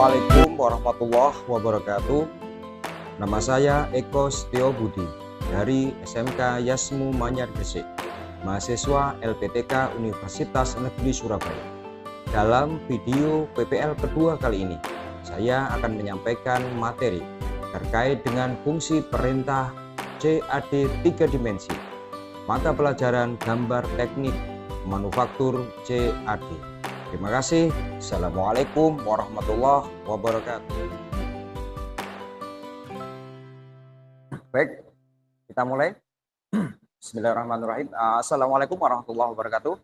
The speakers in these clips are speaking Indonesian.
Assalamualaikum warahmatullahi wabarakatuh. Nama saya Eko Setio Budi dari SMK Yasmu Manyar Gresik, mahasiswa LPTK Universitas Negeri Surabaya. Dalam video PPL kedua kali ini, saya akan menyampaikan materi terkait dengan fungsi perintah CAD 3 dimensi, mata pelajaran gambar teknik manufaktur CAD. Terima kasih. Assalamualaikum warahmatullahi wabarakatuh. Baik, kita mulai. Bismillahirrahmanirrahim. Assalamualaikum warahmatullahi wabarakatuh.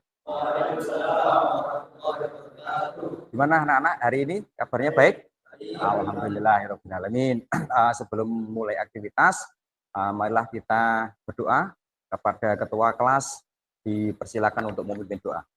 Gimana anak-anak hari ini? Kabarnya baik? Alhamdulillahirabbil alamin. Sebelum mulai aktivitas, marilah kita berdoa. Kepada ketua kelas dipersilakan untuk memimpin doa.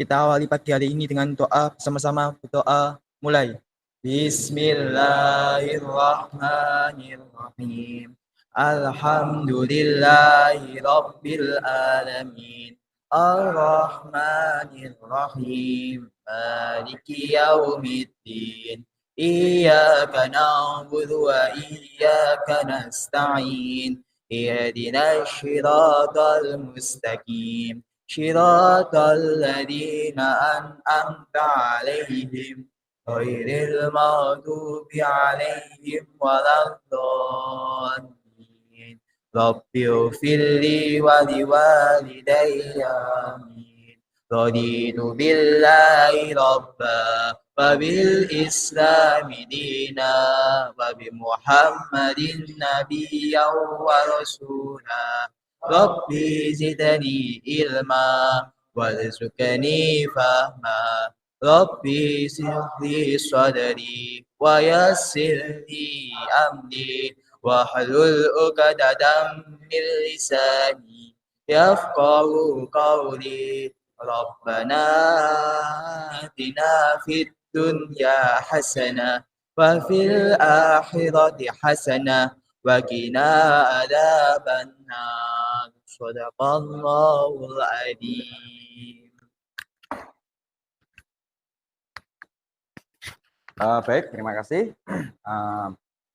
Kita awali pagi hari ini dengan doa, sama-sama berdoa. Mulai. Bismillahirrahmanirrahim. Alhamdulillahi rabbil alamin. Ar-Rahmanir-Rahim. Maliki yaumiddin. Iyyaka na'budu wa iyyaka nasta'in. Ihdinas siratal mustaqim. صراط الذين أنعمت عليهم غير المغضوب عليهم ولا الضالين رب اغفر لي ولوالدي آمين رضيت بالله ربا وبالإسلام دينا وبمحمد نبيا ورسولا Rabbi zidni ilma warzuqni fahma Rabbi shrah sadri wa yassir li amri wahlul 'uqdatam min lisani yafqahu qawli Rabbana atina fid dunya hasanah wa fil akhirati hasanah wa qina adzabannar. Shadaqallahul adzim. Baik, terima kasih.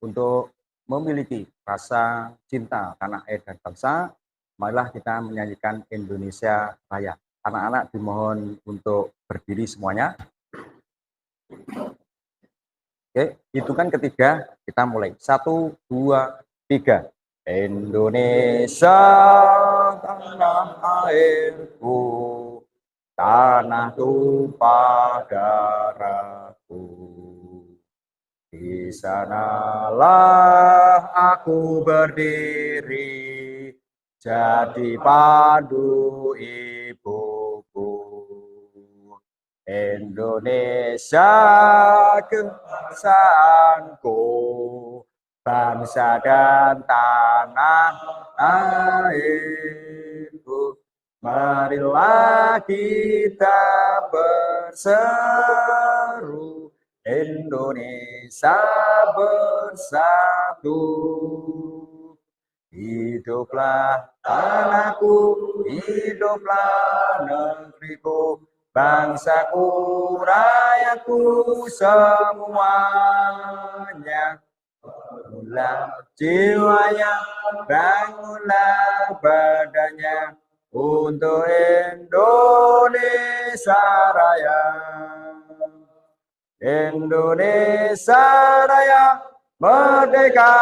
Untuk memiliki rasa cinta tanah air dan bangsa, marilah kita menyanyikan Indonesia Raya. Anak-anak dimohon untuk berdiri semuanya. Oke, hitungan ketiga, kita mulai. 1, 2, 3. Indonesia tanah airku, tanah tumpah darahku. Di sanalah aku berdiri, jadi pandu ibuku. Indonesia kebangsaanku, bangsa dan tanah airku. Marilah kita berseru, Indonesia bersatu. Hiduplah tanahku, hiduplah negeriku, bangsaku, rakyatku semuanya. Bangunlah jiwanya, bangunlah badannya untuk Indonesia Raya. Indonesia Raya, merdeka,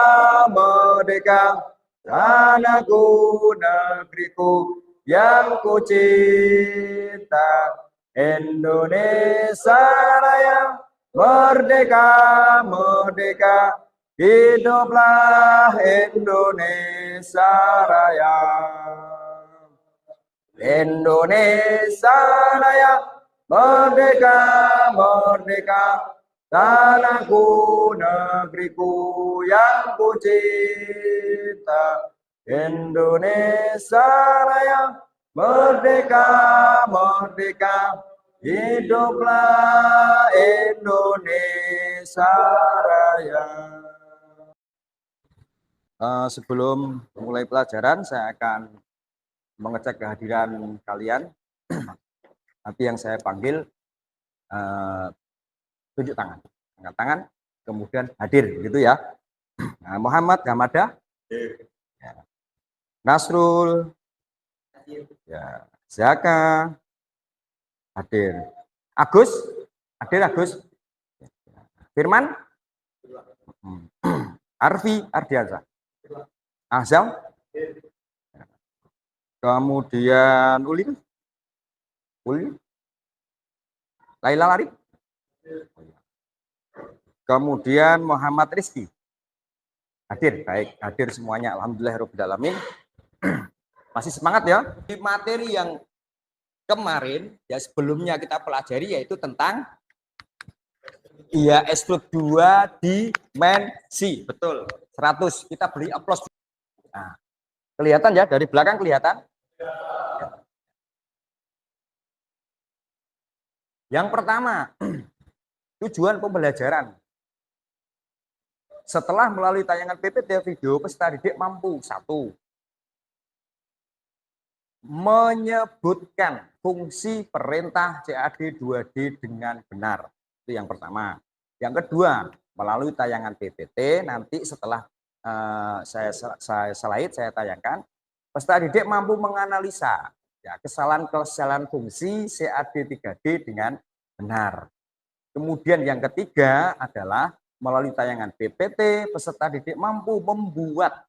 merdeka, tanahku, negeriku yang ku cinta. Indonesia Raya, merdeka, merdeka, hiduplah Indonesia Raya. Indonesia Raya, merdeka, merdeka, tanahku, negeriku yang ku cinta. Indonesia Raya, merdeka, merdeka, hiduplah Indonesia Raya. Sebelum mulai pelajaran, saya akan mengecek kehadiran kalian. Nanti yang saya panggil tunjuk tangan, angkat tangan, kemudian hadir, gitu ya. Nah, Muhammad Hamada, ya. Nasrul, ya. Zaka, hadir. Agus, hadir Agus. Firman, Arfi, Ardiansa. Azam, kemudian Ulin, Laila Lari, kemudian Muhammad Rizki. Hadir, baik, hadir semuanya. Alhamdulillahirobbilalamin. Masih semangat ya? Di materi yang kemarin, ya sebelumnya kita pelajari yaitu tentang extrude 2 dimensi. Betul, 100. Kita beri aplaus. Nah, kelihatan ya, dari belakang kelihatan? Yang pertama, tujuan pembelajaran. Setelah melalui tayangan PPT video, peserta didik mampu 1. Menyebutkan fungsi perintah CAD 2D dengan benar. Itu yang pertama. Yang kedua, melalui tayangan PPT, nanti setelah saya tayangkan, peserta didik mampu menganalisa ya, kesalahan fungsi CAD 3D dengan benar. Kemudian yang ketiga adalah melalui tayangan PPT, peserta didik mampu membuat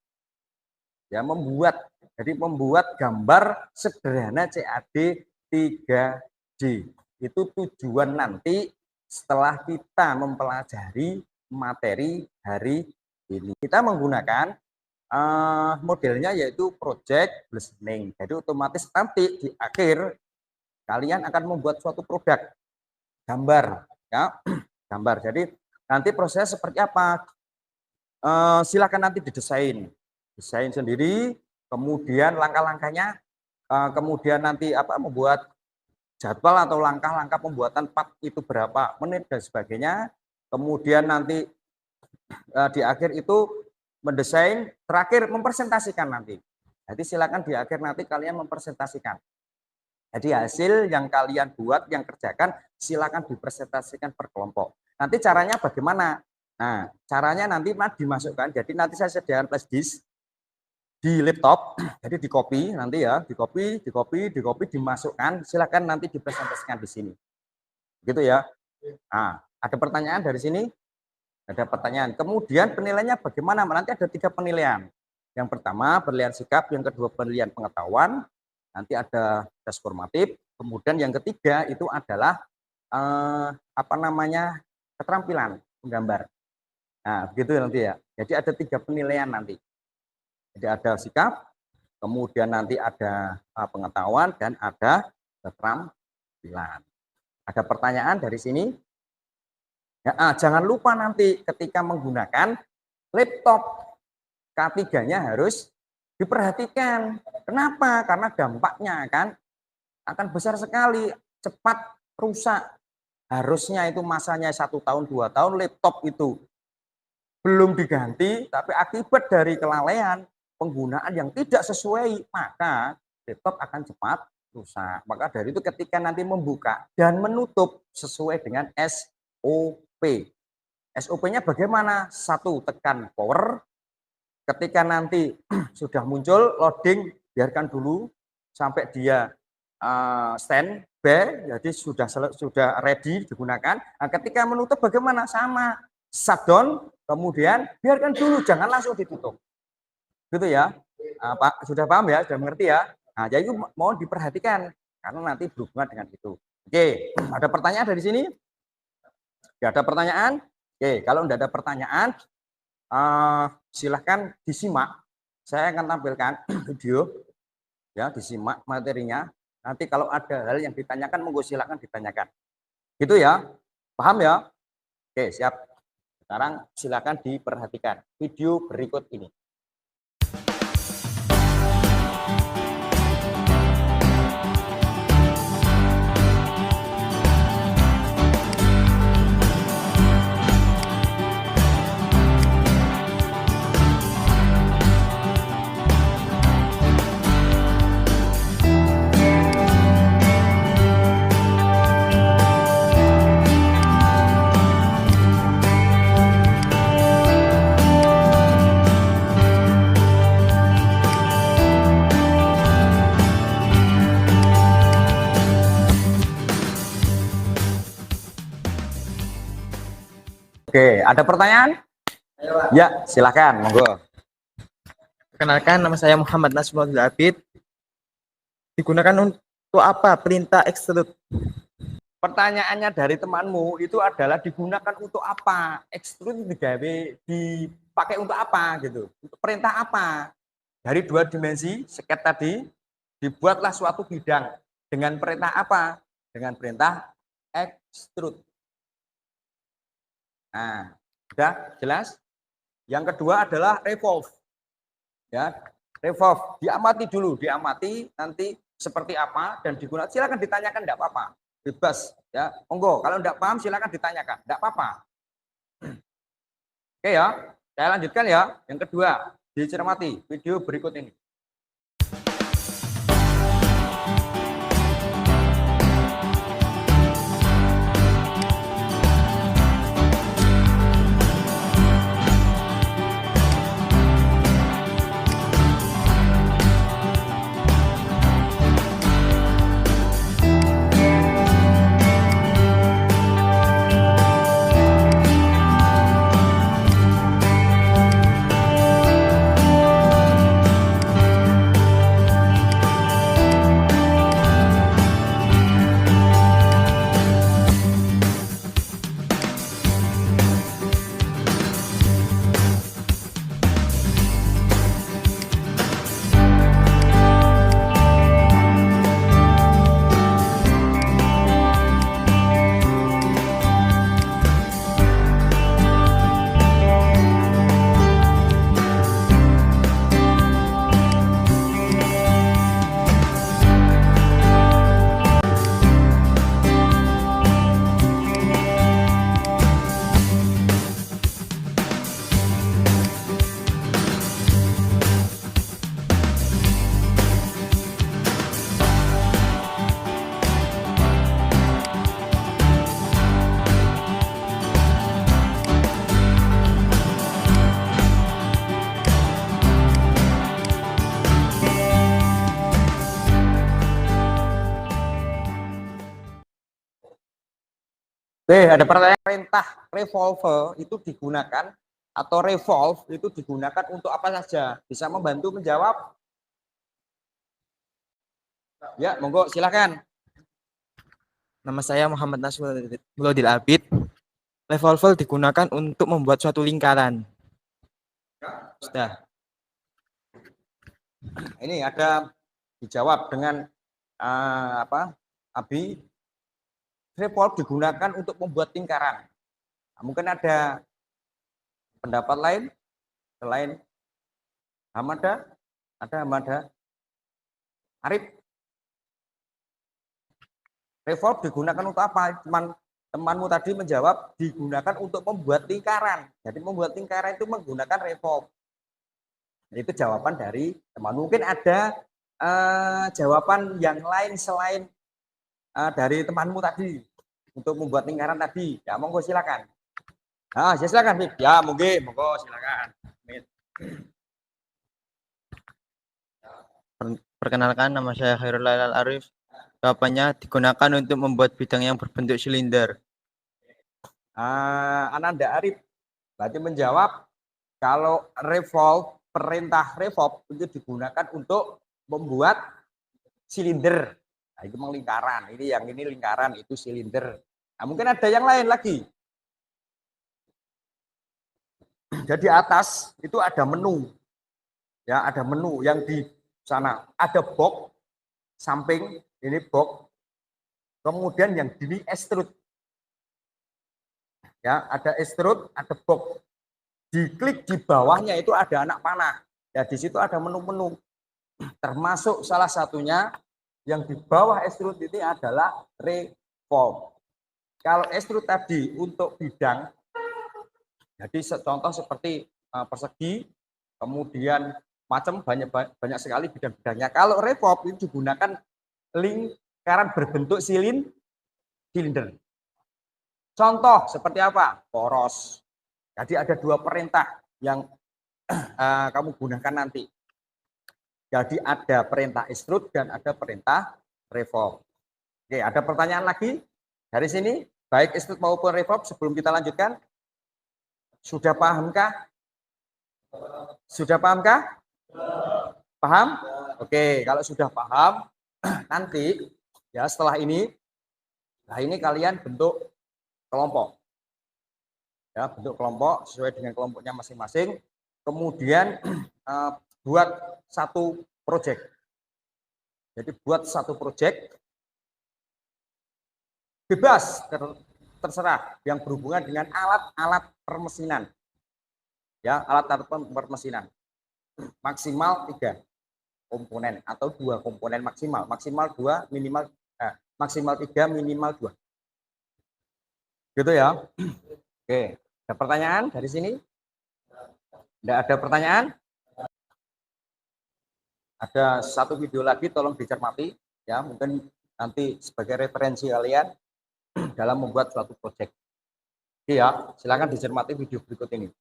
gambar sederhana CAD 3D. Itu tujuan nanti setelah kita mempelajari materi hari ini. Kita menggunakan modelnya yaitu project listening. Jadi otomatis nanti di akhir kalian akan membuat suatu produk gambar, ya, gambar. Jadi nanti prosesnya seperti apa? Silakan nanti didesain sendiri. Kemudian langkah-langkahnya, kemudian nanti membuat jadwal atau langkah-langkah pembuatan part itu berapa menit dan sebagainya. Kemudian nanti di akhir itu mendesain, terakhir mempresentasikan nanti. Jadi silakan di akhir nanti kalian mempresentasikan. Jadi hasil yang kalian buat, yang kerjakan, silakan dipresentasikan per kelompok. Nanti caranya bagaimana? Nah, caranya nanti dimasukkan. Jadi nanti saya sediakan flash disk di laptop. Jadi di copy nanti ya, di copy, dimasukkan. Silakan nanti dipresentasikan di sini. Gitu ya. Nah, ada pertanyaan dari sini? Ada pertanyaan. Kemudian penilaiannya bagaimana? Nanti ada 3 penilaian. Yang pertama penilaian sikap, yang kedua penilaian pengetahuan, nanti ada tes formatif. Kemudian yang ketiga itu adalah keterampilan menggambar. Nah, begitu nanti ya. Jadi ada 3 penilaian nanti. Jadi ada sikap, kemudian nanti ada pengetahuan dan ada keterampilan. Ada pertanyaan dari sini? Ya, jangan lupa nanti ketika menggunakan laptop K3-nya harus diperhatikan. Kenapa? Karena dampaknya akan besar sekali, cepat rusak. Harusnya itu masanya 1 tahun, 2 tahun, laptop itu belum diganti, tapi akibat dari kelalaian penggunaan yang tidak sesuai, maka laptop akan cepat rusak. Maka dari itu ketika nanti membuka dan menutup sesuai dengan SOP. SOP-nya bagaimana? 1, tekan power. Ketika nanti sudah muncul loading, biarkan dulu sampai dia standby, jadi sudah ready digunakan. Nah, ketika menutup bagaimana? Sama, shutdown, kemudian biarkan dulu, jangan langsung ditutup. Gitu ya, Pak, sudah paham ya, sudah mengerti ya. Nah, jadi itu mohon diperhatikan karena nanti berhubungan dengan itu. Oke, ada pertanyaan dari sini? Tidak ada pertanyaan? Oke, kalau tidak ada pertanyaan, silahkan disimak. Saya akan tampilkan video, ya, disimak materinya. Nanti kalau ada hal yang ditanyakan, monggo silahkan ditanyakan. Gitu ya, paham ya? Oke, siap. Sekarang silahkan diperhatikan video berikut ini. Oke, ada pertanyaan? Ya, silakan, monggo. Perkenalkan, nama saya Muhammad Nasrul Abid. Digunakan untuk apa perintah extrude? Pertanyaannya dari temanmu itu adalah digunakan untuk apa? Extrude dipakai untuk apa gitu? Untuk perintah apa? Dari 2 dimensi seket tadi dibuatlah suatu bidang dengan perintah apa? Dengan perintah extrude. Nah, sudah jelas? Yang kedua adalah revolve. Ya, revolve. Diamati dulu, diamati nanti seperti apa dan digunakan. Silakan ditanyakan, tidak apa-apa. Bebas, ya. Monggo, kalau tidak paham silakan ditanyakan, tidak apa-apa. Oke ya, saya lanjutkan ya. Yang kedua, dicermati video berikut ini. Ada pertanyaan, perintah revolve itu digunakan atau revolve itu digunakan untuk apa saja? Bisa membantu menjawab? Ya, monggo silakan. Nama saya Muhammad Nasrul Abid. Revolver digunakan untuk membuat suatu lingkaran. Sudah. Ini ada dijawab dengan apa? Abi, revolve digunakan untuk membuat lingkaran. Nah, mungkin ada pendapat lain selain Hamada? Ada Hamada? Arif? Revolve digunakan untuk apa? Temanmu tadi menjawab digunakan untuk membuat lingkaran. Jadi membuat lingkaran itu menggunakan revolve. Itu jawaban dari teman. Mungkin ada jawaban yang lain selain dari temanmu tadi untuk membuat lingkaran tadi. Ya, monggo silakan. Nah, ya silakan, Bib. Ya, mungkin, monggo silakan. Perkenalkan, nama saya Khairul Lailal Arif. Jawabannya digunakan untuk membuat bidang yang berbentuk silinder. Ananda Arif berarti menjawab kalau revolve, perintah revolve itu digunakan untuk membuat silinder. Nah, itu memang lingkaran. Ini yang ini lingkaran, itu silinder. Nah, mungkin ada yang lain lagi. Jadi atas itu ada menu. Ya, ada menu yang di sana. Ada box samping, ini box. Kemudian yang ini extrude. Ya, ada extrude, ada box. Diklik di bawahnya itu ada anak panah. Ya, di situ ada menu-menu. Termasuk salah satunya yang di bawah extrude ini adalah revolve. Kalau extrude tadi untuk bidang, jadi contoh seperti persegi, kemudian macam banyak sekali bidang-bidangnya. Kalau revolve itu digunakan lingkaran berbentuk silinder. Contoh seperti apa? Poros. Jadi ada 2 perintah yang kamu gunakan nanti. Jadi ada perintah extrude dan ada perintah revolve. Oke, ada pertanyaan lagi dari sini, baik extrude maupun revolve sebelum kita lanjutkan? Sudah pahamkah? Sudah pahamkah? Paham? Oke, kalau sudah paham, nanti ya setelah ini, nah ini kalian bentuk kelompok. Ya, bentuk kelompok sesuai dengan kelompoknya masing-masing. Kemudian buat satu project. Jadi buat satu project bebas, terserah yang berhubungan dengan alat-alat permesinan. Ya, alat-alat permesinan. Maksimal 3 komponen atau 2 komponen maksimal. Maksimal 2, minimal maksimal 3, minimal 2. Gitu ya. Oke, ada pertanyaan dari sini? Tidak ada pertanyaan? Ada satu video lagi, tolong dicermati ya, mungkin nanti sebagai referensi kalian dalam membuat suatu proyek. Oke ya, silakan dicermati video berikut ini.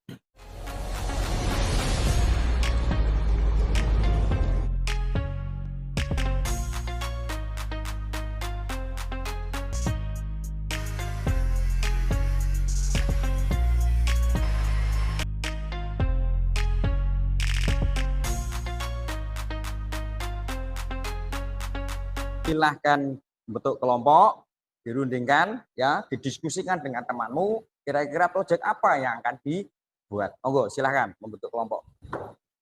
Silahkan bentuk kelompok, dirundingkan, ya, didiskusikan dengan temanmu, kira-kira proyek apa yang akan dibuat. Monggo, silahkan membentuk kelompok.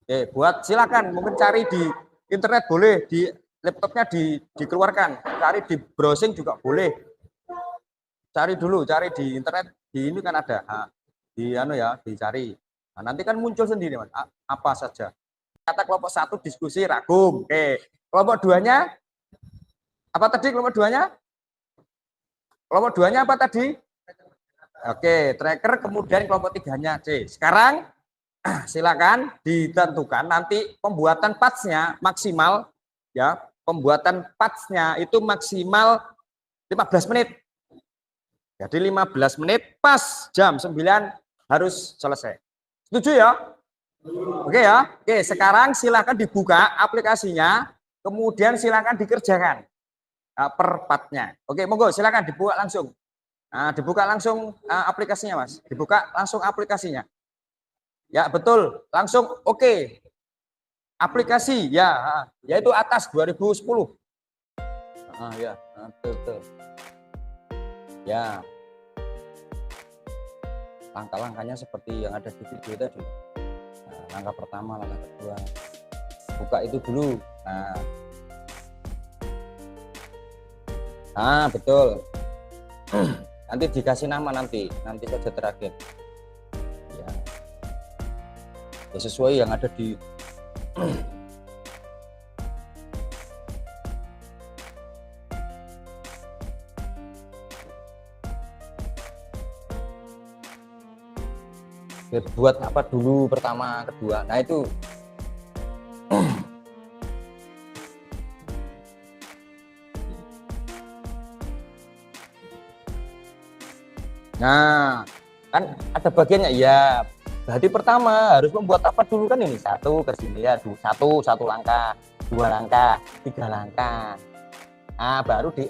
Oke, buat silakan, mungkin cari di internet boleh, di laptopnya dikeluarkan, cari di browsing juga boleh. Cari dulu, cari di internet, di ini kan ada, nah, di anu ya, dicari. Nah, nanti kan muncul sendiri, Mas, apa saja. Kata kelompok 1 diskusi ragum. Oke, kelompok 2-nya apa tadi kelompok 2-nya? Kelompok 2-nya apa tadi? Oke, tracker, kemudian kelompok 3-nya C. Sekarang silakan ditentukan nanti pembuatan parts-nya maksimal ya, pembuatan parts-nya itu maksimal 15 menit. Jadi 15 menit pas jam 9 harus selesai. Setuju ya? Oke ya. Oke, sekarang silakan dibuka aplikasinya, kemudian silakan dikerjakan per partnya. Oke, monggo silakan dibuka langsung. Nah, dibuka langsung aplikasinya, Mas. Dibuka langsung aplikasinya. Ya, betul. Langsung oke. Aplikasi ya, yaitu atas 2010. Ya, betul. Ya. Langkah-langkahnya seperti yang ada di video tadi. Nah, langkah pertama, langkah kedua. Buka itu dulu. Betul. Nanti dikasih nama nanti saja terakhir. Ya. Ya sesuai yang ada di buat apa dulu pertama, kedua. Nah, itu nah, kan ada bagiannya ya. Berarti pertama harus membuat apa dulu kan ini? 1 ke sini ya, 1 langkah, 2 langkah, 3 langkah. Nah, baru di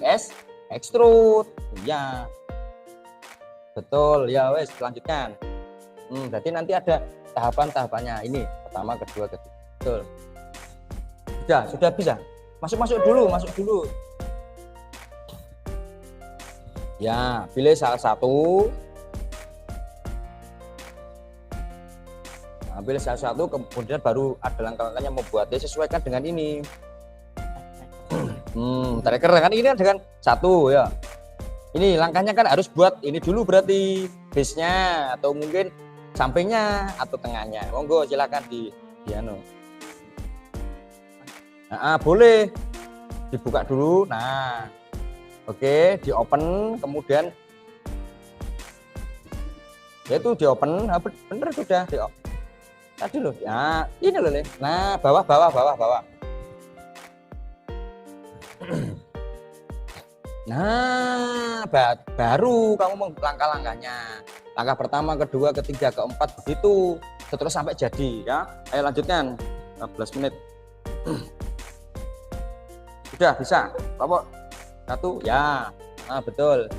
extrude. Ya. Betul, ya wes lanjutkan. Berarti nanti ada tahapan-tahapannya. Ini pertama, kedua, ketiga. Betul. Sudah bisa. Masuk dulu. Ya, pilih salah satu. Nah, pilih salah satu, kemudian baru ada langkah-langkahnya membuatnya sesuaikan dengan ini. Tracker kan ini dengan 1 ya. Ini langkahnya kan harus buat ini dulu berarti base-nya atau mungkin sampingnya atau tengahnya. Monggo silakan di anu. Nah, boleh dibuka dulu. Nah, oke, di open, kemudian yaitu di open, bener sudah di open. Tadi loh, ya ini loh, nah bawah. Nah, baru kamu langkah-langkahnya. Langkah pertama, kedua, ketiga, keempat begitu, terus sampai jadi ya. Ayo lanjutkan, 15 menit. Sudah bisa, kelompok 1 ya. Betul.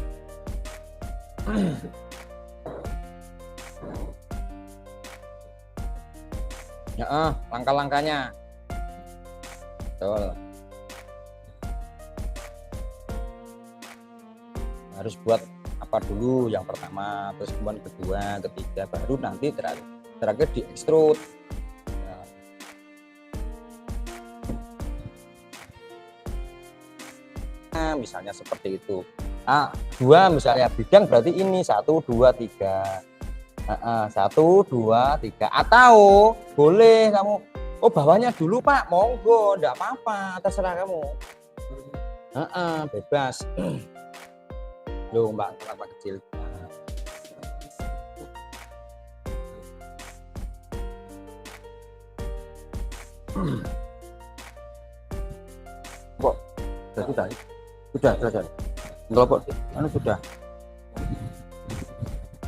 Langkah-langkahnya. Betul. Harus buat apa dulu yang pertama, terus kemudian kedua, ketiga, baru nanti terakhir di extrude. Nah, misalnya seperti itu. Dua misalnya bidang berarti ini 1, 2, 3. 1, 2, 3. Atau boleh kamu, oh bawahnya dulu Pak, monggo, enggak apa-apa, terserah kamu. Bebas. Loh Mbak, kenapa kecil? Kok sudah. Enggak kok, sudah.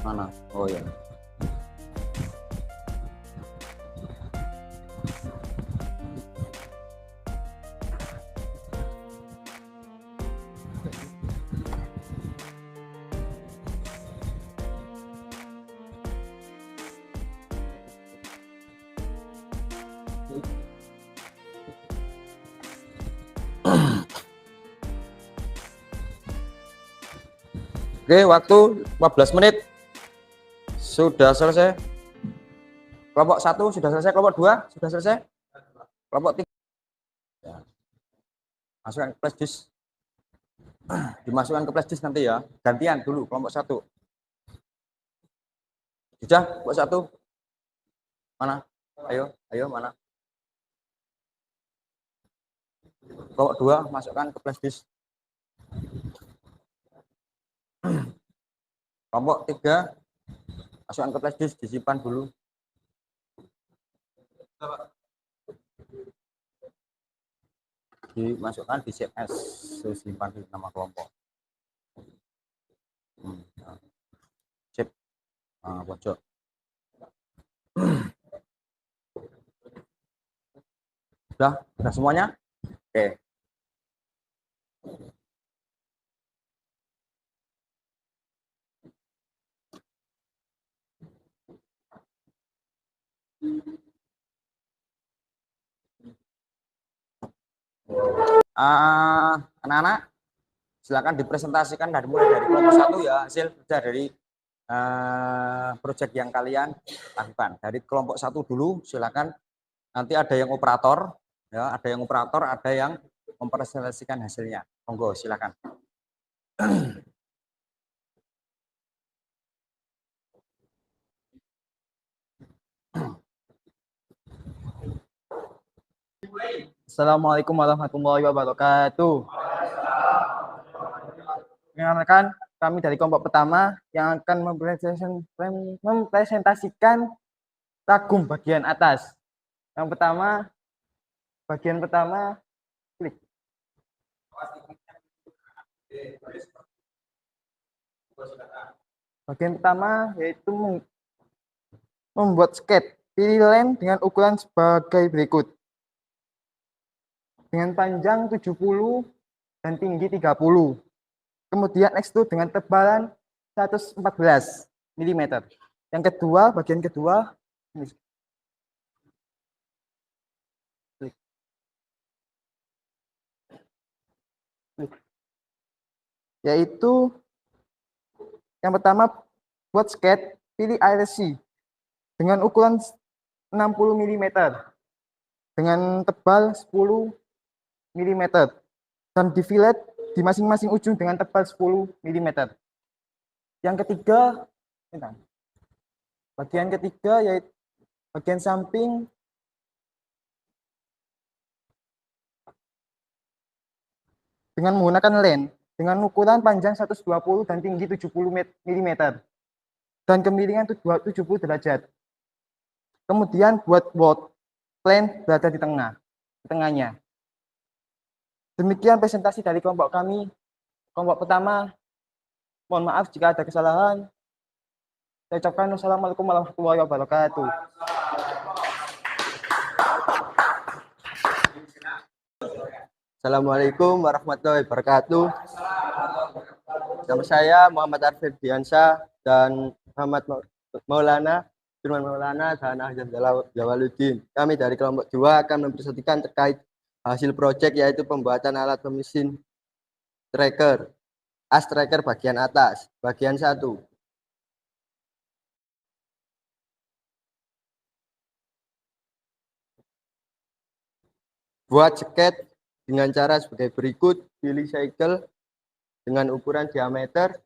Mana? Oh ya. Oke, waktu 15 menit sudah selesai. Kelompok 1 sudah selesai, kelompok 2 sudah selesai, kelompok 3 ya. Masukkan ke flash disk. Dimasukkan ke flash disk nanti ya. Gantian dulu kelompok 1. Sudah kelompok 1? Mana? Ayo mana? Kelompok 2 masukkan ke flash disk. Kelompok 3 masukkan ke flash disk, disimpan dulu. Dimasukkan di save as, simpan di nama kelompok. Save pojok. Sudah semuanya? Oke. Anak-anak silakan dipresentasikan mulai dari kelompok 1 ya, hasil kerja dari proyek yang kalian lakukan. Dari kelompok 1 dulu silakan, nanti ada yang operator ya, ada yang mempresentasikan hasilnya. Monggo silakan. Assalamualaikum warahmatullahi wabarakatuh. Perkenalkan, kami dari kelompok pertama yang akan mempresentasikan ragum bagian atas. Yang pertama, bagian pertama, klik. Bagian pertama yaitu membuat skate. Pilih lem dengan ukuran sebagai berikut. Dengan panjang 70 dan tinggi 30. Kemudian extrude dengan tebalan 114 mm. Yang kedua, bagian kedua, yaitu yang pertama buat skate, pilih IRC dengan ukuran 60 mm dengan tebal 10 mm dan di fillet di masing-masing ujung dengan tebal 10 mm. Yang ketiga, bagian ketiga yaitu bagian samping dengan menggunakan len dengan ukuran panjang 120 dan tinggi 70 mm dan kemiringan 70 derajat. Kemudian buat word plane berada di tengahnya. Demikian presentasi dari kelompok kami. Kelompok pertama, mohon maaf jika ada kesalahan. Saya ucapkan wassalamualaikum warahmatullahi wabarakatuh. Assalamualaikum warahmatullahi wabarakatuh. Nama saya Muhammad Arfir Diansyah dan Muhammad Maulana Firman Maulana dan Ahmad Jawaluddin. Kami dari kelompok 2 akan mempresentasikan terkait hasil proyek yaitu pembuatan alat mesin tracker, as tracker bagian atas, bagian 1. Buat sket dengan cara sebagai berikut. Pilih cycle dengan ukuran diameter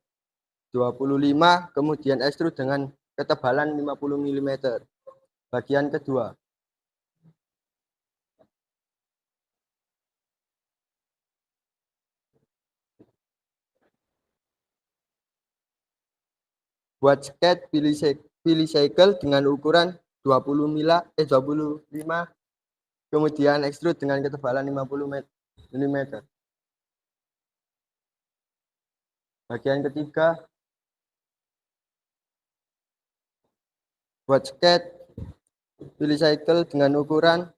25, kemudian extrude dengan ketebalan 50 mm. Bagian kedua. Buat sket, pilih cycle dengan ukuran 25, kemudian extrude dengan ketebalan 50 mm. Bagian ketiga. Buat sket, pilih cycle dengan ukuran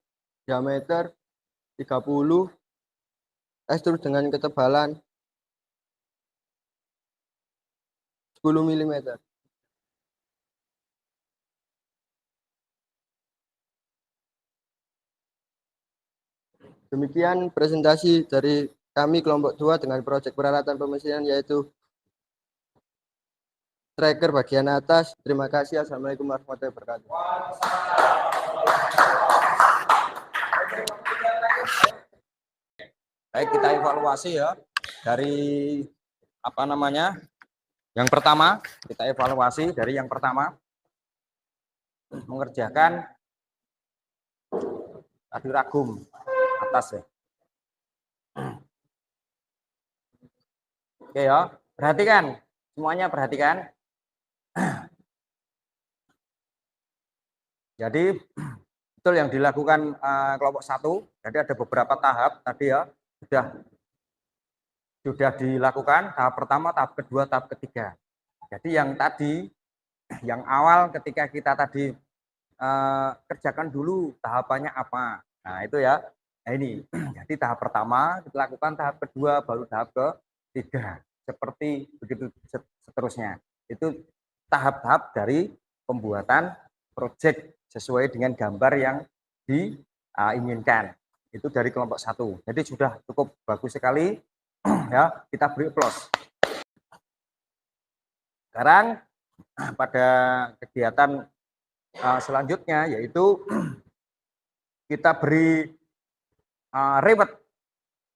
diameter 30, extrude dengan ketebalan 10 mm. Demikian presentasi dari kami kelompok 2 dengan proyek peralatan pemesinan yaitu tracker bagian atas. Terima kasih. Assalamualaikum warahmatullahi wabarakatuh. Baik, kita evaluasi ya dari apa namanya? Yang pertama, kita evaluasi dari yang pertama mengerjakan tadi ragum atas ya. Oke ya, perhatikan semuanya, perhatikan. Jadi betul yang dilakukan kelompok 1. Jadi ada beberapa tahap tadi ya, sudah dilakukan tahap pertama, tahap kedua, tahap ketiga. Jadi yang tadi, yang awal ketika kita tadi kerjakan dulu tahapannya apa. Nah itu ya, nah ini. Jadi tahap pertama kita lakukan, tahap kedua, baru tahap ketiga. Seperti begitu seterusnya. Itu tahap-tahap dari pembuatan proyek sesuai dengan gambar yang diinginkan. Itu dari kelompok 1. Jadi sudah cukup bagus sekali. Ya, kita beri plus. Sekarang pada kegiatan selanjutnya yaitu kita beri reward.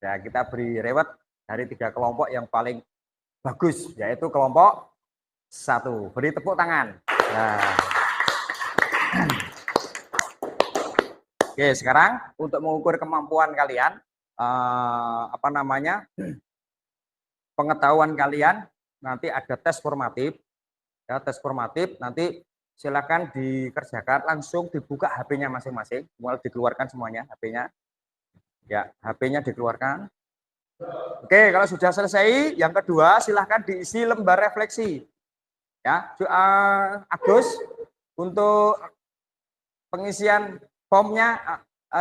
Ya, kita beri reward dari 3 kelompok yang paling bagus, yaitu kelompok 1. Beri tepuk tangan. Nah. Oke, sekarang untuk mengukur kemampuan kalian, apa namanya, pengetahuan kalian, nanti ada tes formatif. Ya, tes formatif nanti silakan dikerjakan, langsung dibuka HP-nya masing-masing, mulai dikeluarkan semuanya HP-nya. Ya, HP-nya dikeluarkan. Oke, kalau sudah selesai, yang kedua silahkan diisi lembar refleksi. Ya, Agus, untuk pengisian formnya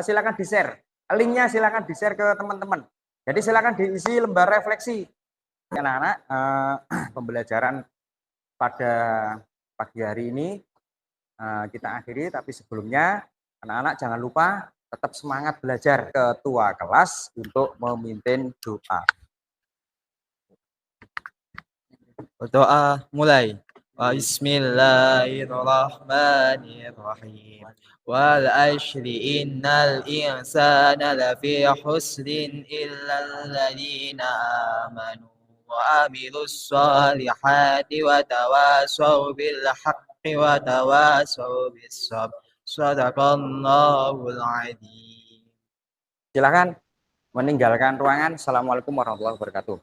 silakan di-share. Linknya silakan di-share ke teman-teman. Jadi silakan diisi lembar refleksi. Anak-anak, pembelajaran pada pagi hari ini kita akhiri, tapi sebelumnya anak-anak jangan lupa tetap semangat belajar. Ketua kelas untuk memimpin doa. Doa mulai. Bismillahirrahmanirrahim. Wal ashri innal insana lafi husrin illal ladzina amanu wa amilus solihati wa tawasaw bil haqqi wa tawasaw bis sabr. Shadaqallahul adzim. Silakan meninggalkan ruangan. Assalamualaikum warahmatullahi wabarakatuh.